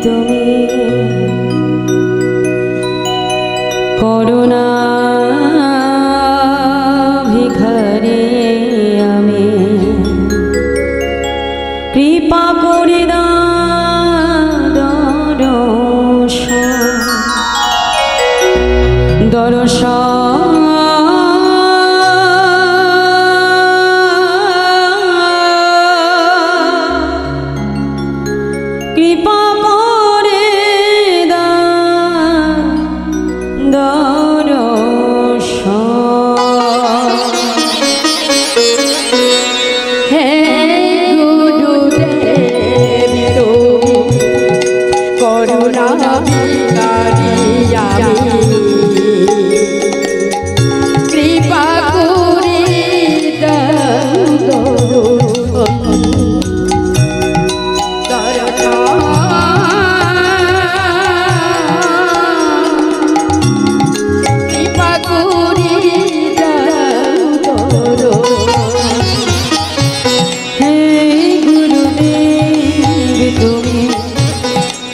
তুমি করুণা ভিখারি আমি কৃপা করে দর্শন কৃপা করে দর্শন হে গুরুদেব তুমি করুণা ভিখারি আমি কৃপা করে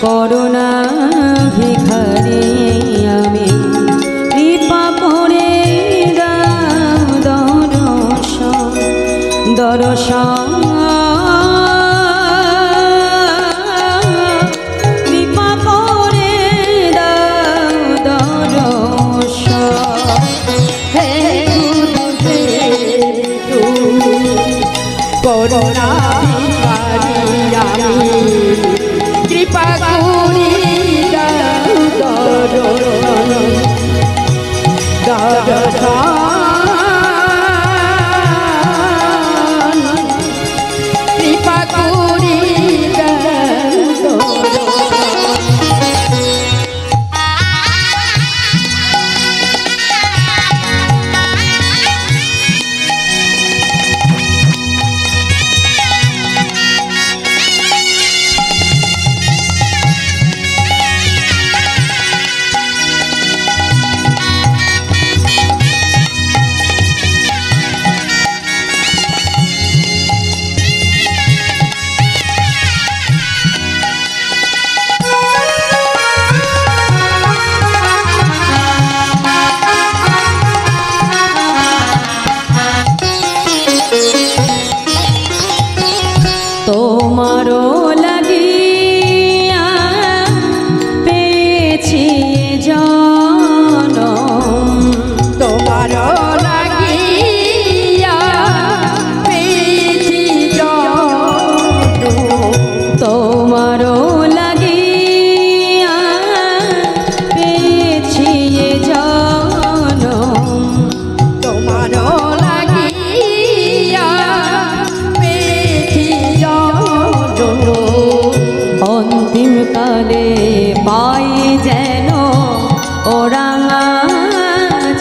করুণা ভিখারি আমি কৃপা করে দাও দর্শন কৃপা করে দাও দর্শন হে গুরুদেব তুমি করুণা ভিখারি আমি কৃপা করি কৃপা করি তোমারও লাগিয়া পেয়েছি জনম তোমারও লাগিয়া পেয়েছি জনম তোমারও লাগিয়া পেয়েছি জনম তোমারও অন্তিম কালে পাই যেন ওরাঙা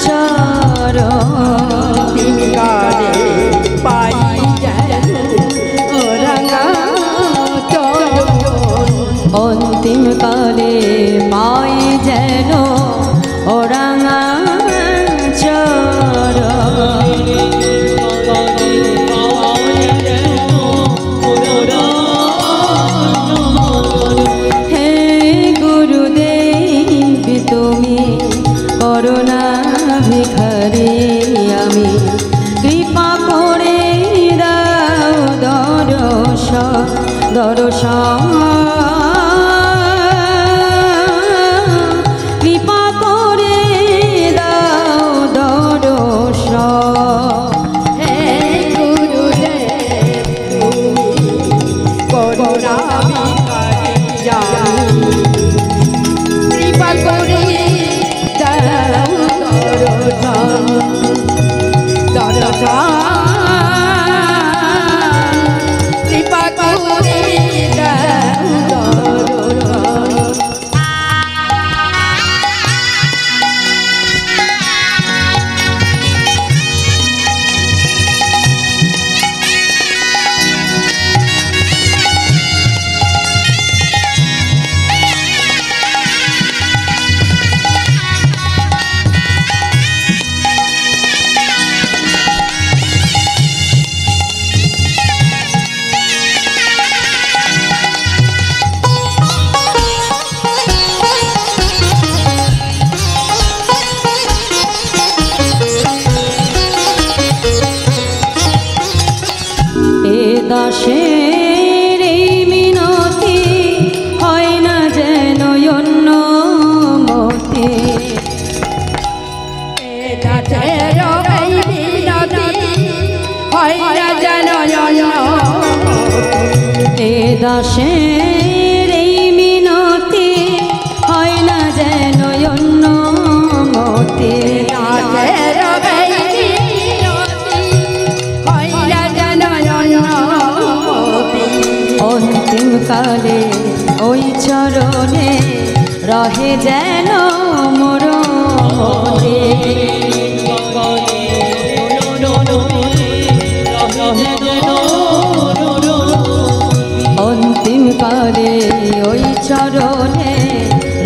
চরণ অন্তিম কালে পাই যেন ওরাঙা চরণ অন্তিম কালে পাই যেন ওরাঙা চরণ তুমি করুণা ভিখারি আমি কৃপা করে দাও দর্শন কৃপা করে দাও দর্শন হে গুরুদেব তুমি করুণা ভিখারি আমি কৃপা করে কৃপা করে দাসের এই মিনতি হয় না যেন অন্য মতে দাসের এই মিনতি হয় না যেন অন্য মতে দাসের এই মিনতি হয় না যেন অন্য মতে অন্তিম কালে ওই চরণে রহে যেন মোর মনে অন্তিম কালে ওই চরণে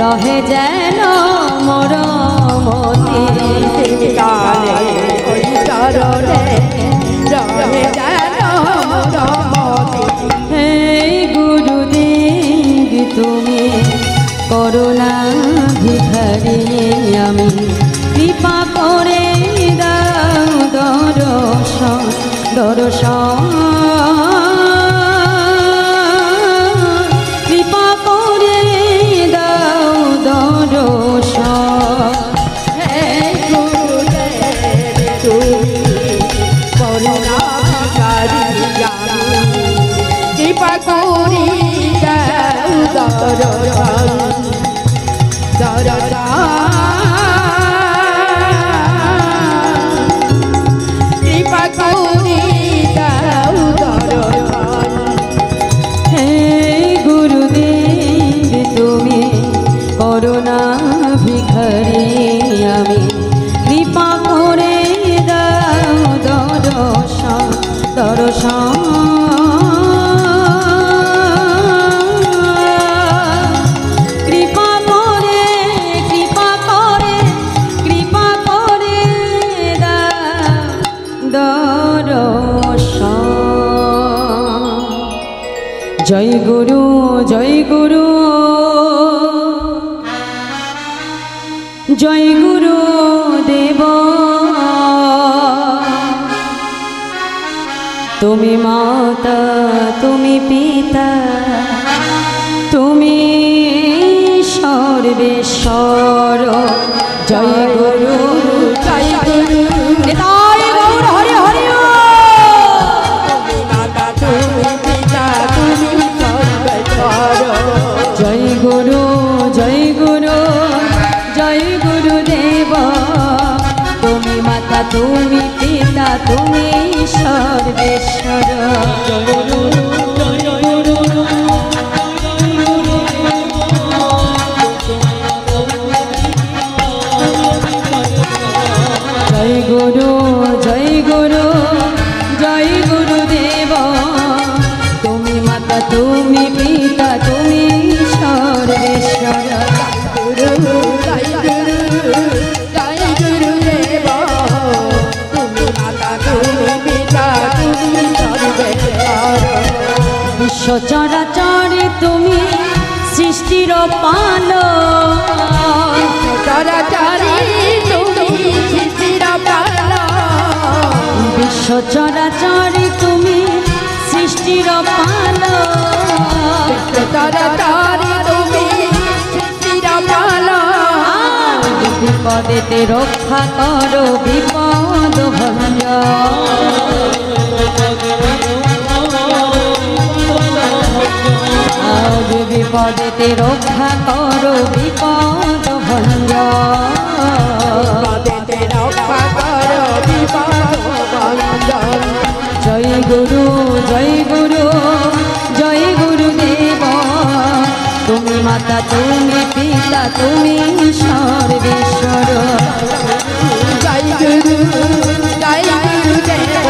রহে যেন মোর মনে কালে ওই চরণে রহে যেন মোর মনে হে গুরুদেব তুমি করুণা ভিখারি আমি কৃপা করে দাও দর্শন দর্শন কৃপা করে দাও দর্শন হে গুরুদেব তুমি করুণা ভিখারি আমি কৃপা করে দাও দর্শন কৃপা করে দাও দর্শন হে গুরুদেব তুমি করুণা ভিখারি আমি কৃপা করে দাও দর্শন দর্শন জয় গুরু জয় গুরু জয় গুরু দেব তুমি মাতা তুমি পিতা তুমি সর্বেশ্বর জয় গুরু জয় গুরু নিতাই গৌর হরি হরি জয় গুরু জয় গুরু জয় গুরুদেব তুমি মাতা তুমি পিতা তুমি সর্বেশ্বর জয় গুরু জয় গুরু জয় গুরু জয় গুরু জয় গুরুদেব তুমি মাতা তুমি পিতা তুমি সর্বেশ্বর গুরু জয় গুরু জয় গুরুদেব তুমি মাতা তুমি পিতা তুমি সর্বেশ্বর বিশ্ব চরাচরে তুমি সৃষ্টির পালক চরাচরে তুমি সৃষ্টির পালক বিশ্ব চরাচরে তুমি সৃষ্টির পালক চরাচরে তুমি সৃষ্টির পালক বিপদেতে রক্ষা করো বিপদ ভঞ্জন আজ বিপদেতে রক্ষা করো বিপদ ভঞ্জন রক্ষা করো বিপদ ভঞ্জন জয় গুরু জয় গুরু জয় গুরুদেব তুমি মাতা তুমি পিতা তুমি সর্বেশ্বর জয় গুরু জয় গুরুদেব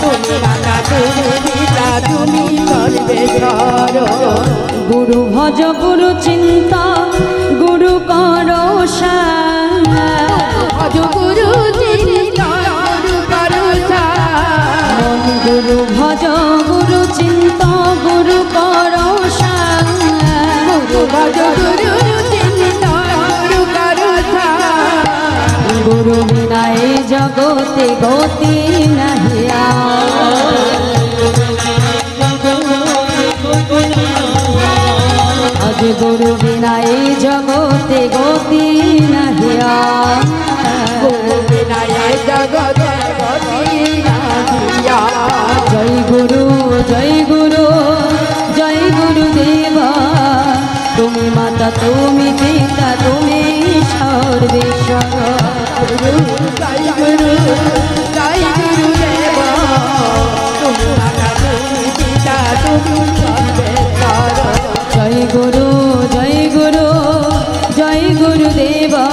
তুমি মাতা তুমি পিতা তুমি সর্বেশ্বর গুরু ভজ গুরু চিন্তা গুরু করো ভজ গুরু চিন্তা গুরু করো মন গুরু ভজ গুরু চিন্তা গুরু করো গুরু ভজ গুরু চিন্তা গুরু করো গুরু বিনা এই জগতে গতি নাহি আজ গুরু বিনা এই জগতে গতি নাহিয়া গুরু বিনা এই জগতে গতি নাহিয়া জয় গুরু জয় গুরু জয় গুরুদেবা তুমি মাতা তুমি পিতা তুমি সর্বেশ্বর জয় গুরু জয় গুরুদেব তুমি মাতা তুমি পিতা তুমি সর্বেশ্বর জয় গুরু জয় গুরু জয় গুরুদেবা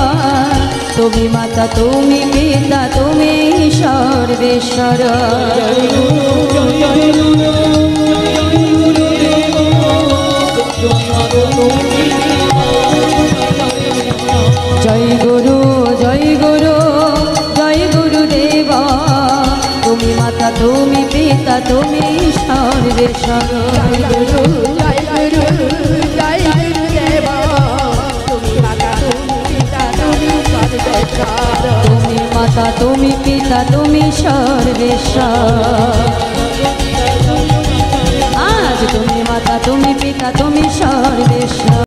তুমি মাতা তুমি পিতা তুমি সর্বেশ্বর জয় গুরু জয় গুরু জয় গুরুদেবা তুমি মাতা তুমি পিতা তুমি সর্বেশ্বর জয় গুরু জয় গুরু জয় গুরুদেব তুমি মাতা তুমি পিতা তুমি সর্বেশ্বর তুমি মাতা তুমি পিতা তুমি সর্বেশ্বর আজ তুমি মাতা তুমি পিতা তুমি সর্বেশ্বর